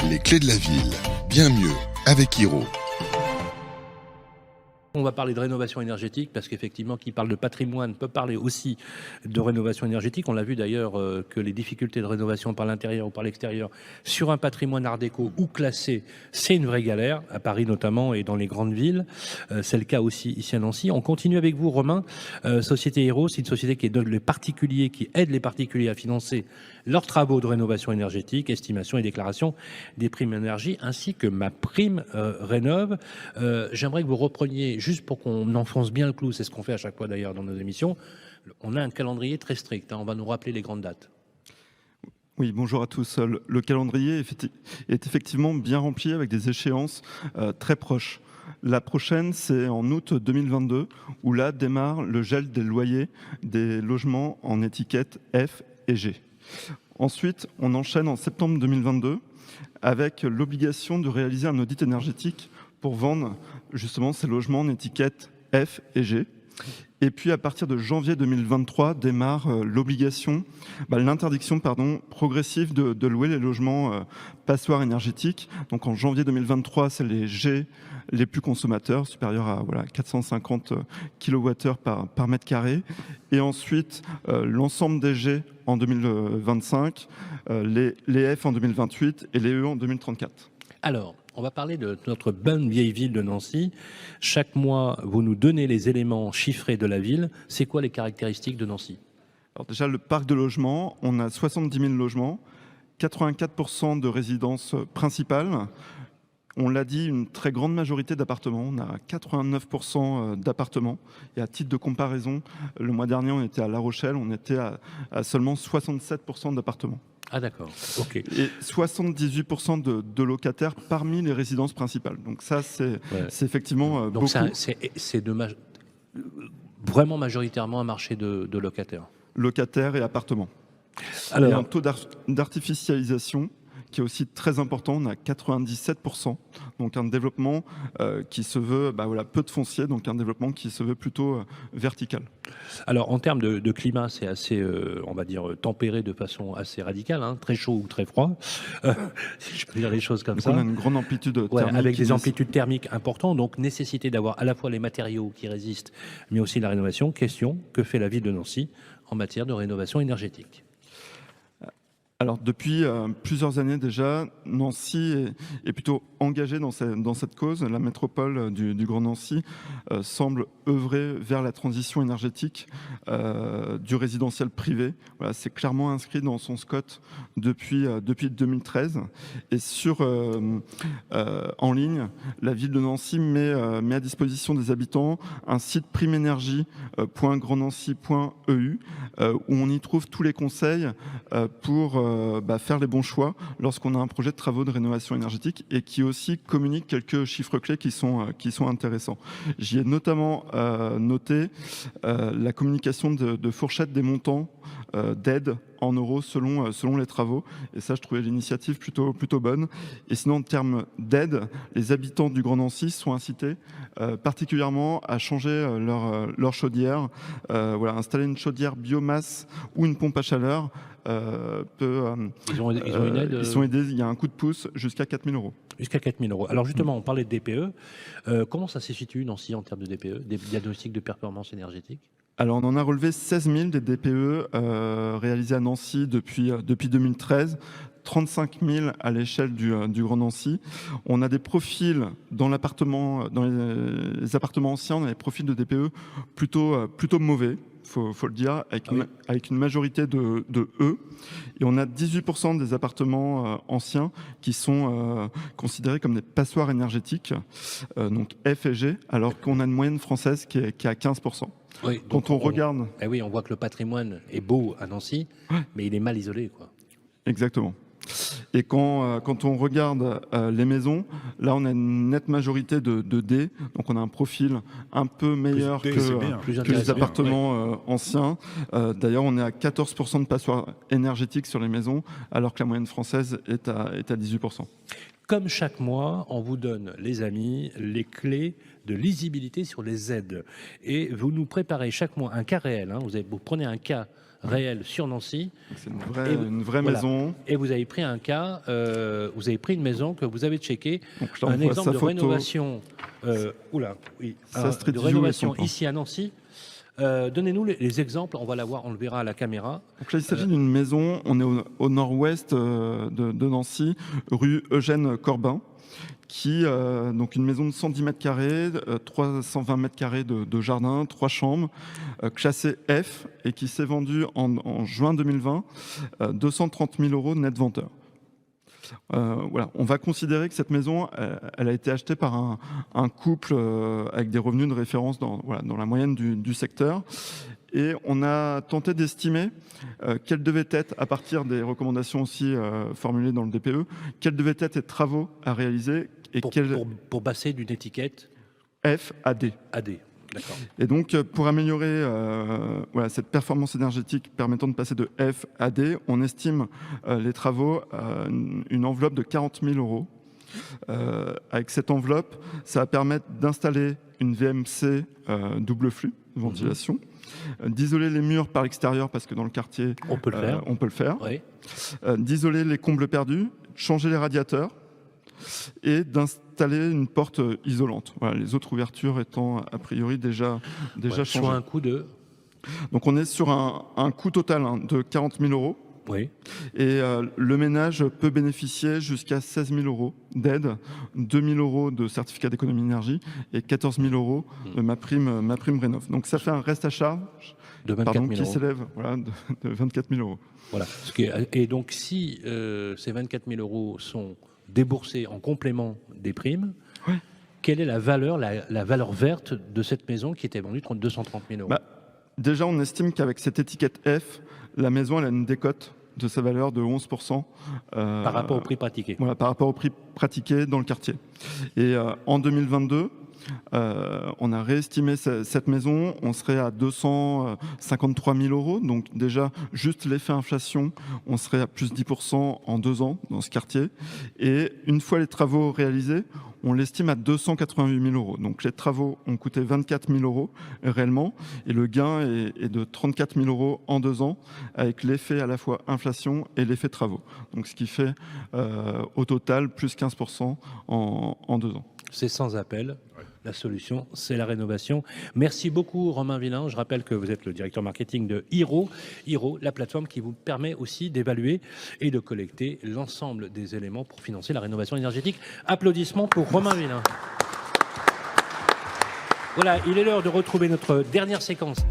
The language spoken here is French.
Les clés de la ville, bien mieux avec Hiro. On va parler de rénovation énergétique parce qu'effectivement, qui parle de patrimoine peut parler aussi de rénovation énergétique. On l'a vu d'ailleurs que les difficultés de rénovation par l'intérieur ou par l'extérieur sur un patrimoine art déco ou classé, c'est une vraie galère, à Paris notamment et dans les grandes villes. C'est le cas aussi ici à Nancy. On continue avec vous, Romain. Société Hiro, c'est une société qui aide les particuliers, qui aide les particuliers à financer leurs travaux de rénovation énergétique, estimation et déclaration des primes énergie, ainsi que ma prime rénove. J'aimerais que vous repreniez, juste pour qu'on enfonce bien le clou, c'est ce qu'on fait à chaque fois d'ailleurs dans nos émissions, on a un calendrier très strict, on va nous rappeler les grandes dates. Oui, bonjour à tous. Le calendrier est effectivement bien rempli avec des échéances très proches. La prochaine, c'est en août 2022, où là démarre le gel des loyers des logements en étiquette F et G. Ensuite, on enchaîne en septembre 2022 avec l'obligation de réaliser un audit énergétique pour vendre justement ces logements en étiquette F et G. Et puis à partir de janvier 2023 démarre l'interdiction progressive de louer les logements passoires énergétiques. Donc en janvier 2023, c'est les G les plus consommateurs, supérieurs à 450 kWh par mètre carré. Et ensuite, l'ensemble des G en 2025, les F en 2028 et les E en 2034. Alors, on va parler de notre bonne vieille ville de Nancy. Chaque mois, vous nous donnez les éléments chiffrés de la ville. C'est quoi les caractéristiques de Nancy ? Alors déjà, le parc de logements, on a 70 000 logements, 84% de résidences principales. On l'a dit, une très grande majorité d'appartements. On a 89% d'appartements. Et à titre de comparaison, le mois dernier, on était à La Rochelle, on était à seulement 67% d'appartements. Ah d'accord, ok. Et 78% de locataires parmi les résidences principales. Donc ça, c'est effectivement Donc beaucoup. c'est vraiment majoritairement un marché de locataires. Locataires et appartements. Alors, il y a un taux d'artificialisation qui est aussi très important, on a 97%, donc un développement qui se veut, peu de foncier, donc un développement qui se veut plutôt vertical. Alors en termes de climat, c'est assez, on va dire, tempéré de façon assez radicale, hein, très chaud ou très froid, si je peux dire les choses comme donc ça. On a une grande amplitude thermique. Avec des amplitudes thermiques importantes, donc nécessité d'avoir à la fois les matériaux qui résistent, mais aussi la rénovation. Question, que fait la ville de Nancy en matière de rénovation énergétique ? Alors depuis plusieurs années déjà, Nancy est plutôt engagée dans cette cause. La métropole du Grand Nancy semble œuvrer vers la transition énergétique du résidentiel privé. Voilà, c'est clairement inscrit dans son SCOT depuis 2013. Et en ligne, la ville de Nancy met à disposition des habitants un site primenergie.grandnancy.eu où on y trouve tous les conseils pour faire les bons choix lorsqu'on a un projet de travaux de rénovation énergétique et qui aussi communique quelques chiffres clés qui sont intéressants. J'y ai notamment noté la communication de fourchettes des montants d'aide en euros selon les travaux. Et ça, je trouvais l'initiative plutôt bonne. Et sinon, en termes d'aide, les habitants du Grand Nancy sont incités particulièrement à changer leur chaudière. Installer une chaudière biomasse ou une pompe à chaleur ils ont une aide. Ils sont aidés, il y a un coup de pouce jusqu'à 4 000 €. Jusqu'à 4 000 €. Alors justement, on parlait de DPE. Comment ça se situe, Nancy, en termes de DPE, des diagnostics de performance énergétique ? Alors, on en a relevé 16 000 des DPE réalisés à Nancy depuis 2013. 35 000 à l'échelle du Grand Nancy. On a des profils dans les appartements anciens, on a des profils de DPE plutôt mauvais. Faut le dire, avec une majorité de E. Et on a 18% des appartements anciens qui sont considérés comme des passoires énergétiques, donc F et G, alors qu'on a une moyenne française qui est à 15%. Oui, quand on regarde... on voit que le patrimoine est beau à Nancy, mais il est mal isolé, quoi. Exactement. Et quand on regarde les maisons, là on a une nette majorité de D, donc on a un profil un peu meilleur que les appartements anciens. D'ailleurs, on est à 14% de passoires énergétiques sur les maisons, alors que la moyenne française est à 18%. Comme chaque mois, on vous donne, les amis, les clés de lisibilité sur les aides. Et vous nous préparez chaque mois un cas réel. Vous prenez un cas réel sur Nancy. C'est Et une vraie voilà. maison. Et vous avez pris un cas, vous avez pris une maison que vous avez checkée, Donc là, on un voit exemple sa de photo. rénovation, Sa Street de View rénovation et son ici à Nancy. Donnez-nous les exemples, on va la voir, on le verra à la caméra. Donc là, il s'agit d'une maison, on est au nord-ouest de Nancy, rue Eugène Corbin, qui donc une maison de 110 mètres carrés, 320 mètres carrés de jardin, 3 chambres, classée F, et qui s'est vendue en juin 2020, 230 000 € net vendeur. Voilà. On va considérer que cette maison, elle a été achetée par un couple avec des revenus de référence dans la moyenne du secteur. Et on a tenté d'estimer quels devaient être, à partir des recommandations aussi formulées dans le DPE, quels devaient être les travaux à réaliser et Pour passer d'une étiquette F à D. AD. D'accord. Et donc, pour améliorer cette performance énergétique permettant de passer de F à D, on estime les travaux à une enveloppe de 40 000 €. Avec cette enveloppe, ça va permettre d'installer une VMC double flux de ventilation, d'isoler les murs par l'extérieur, parce que dans le quartier, On peut le faire. Oui. Oui. D'isoler les combles perdus, changer les radiateurs, et d'installer une porte isolante. Voilà, les autres ouvertures étant a priori déjà changées. Soit un coût de... Donc on est sur un coût total de 40 000 €. Oui. Et le ménage peut bénéficier jusqu'à 16 000 € d'aide, 2 000 € de certificat d'économie d'énergie et 14 000 € de ma prime rénov. Donc ça fait un reste à charge De 24 000 qui €. s'élève de 24 000 €. Voilà. Et donc, si ces 24 000 € sont déboursés en complément des primes, Ouais. quelle est la valeur verte de cette maison qui était vendue 230 000 €? Déjà, on estime qu'avec cette étiquette F, la maison elle a une décote de sa valeur de 11%. Par rapport au prix pratiqué. Voilà, par rapport au prix pratiqué dans le quartier. Et en 2022, on a réestimé cette maison, on serait à 253 000 €. Donc déjà, juste l'effet inflation, on serait à plus 10% en 2 ans dans ce quartier. Et une fois les travaux réalisés, on l'estime à 288 000 €. Donc les travaux ont coûté 24 000 € réellement, et le gain est de 34 000 € en 2 ans, avec l'effet à la fois inflation et l'effet travaux. Donc ce qui fait au total plus 15% en 2 ans. C'est sans appel. La solution, c'est la rénovation. Merci beaucoup, Romain Villain. Je rappelle que vous êtes le directeur marketing de Hiro. Hiro, la plateforme qui vous permet aussi d'évaluer et de collecter l'ensemble des éléments pour financer la rénovation énergétique. Applaudissements pour Romain Villain. Voilà, il est l'heure de retrouver notre dernière séquence.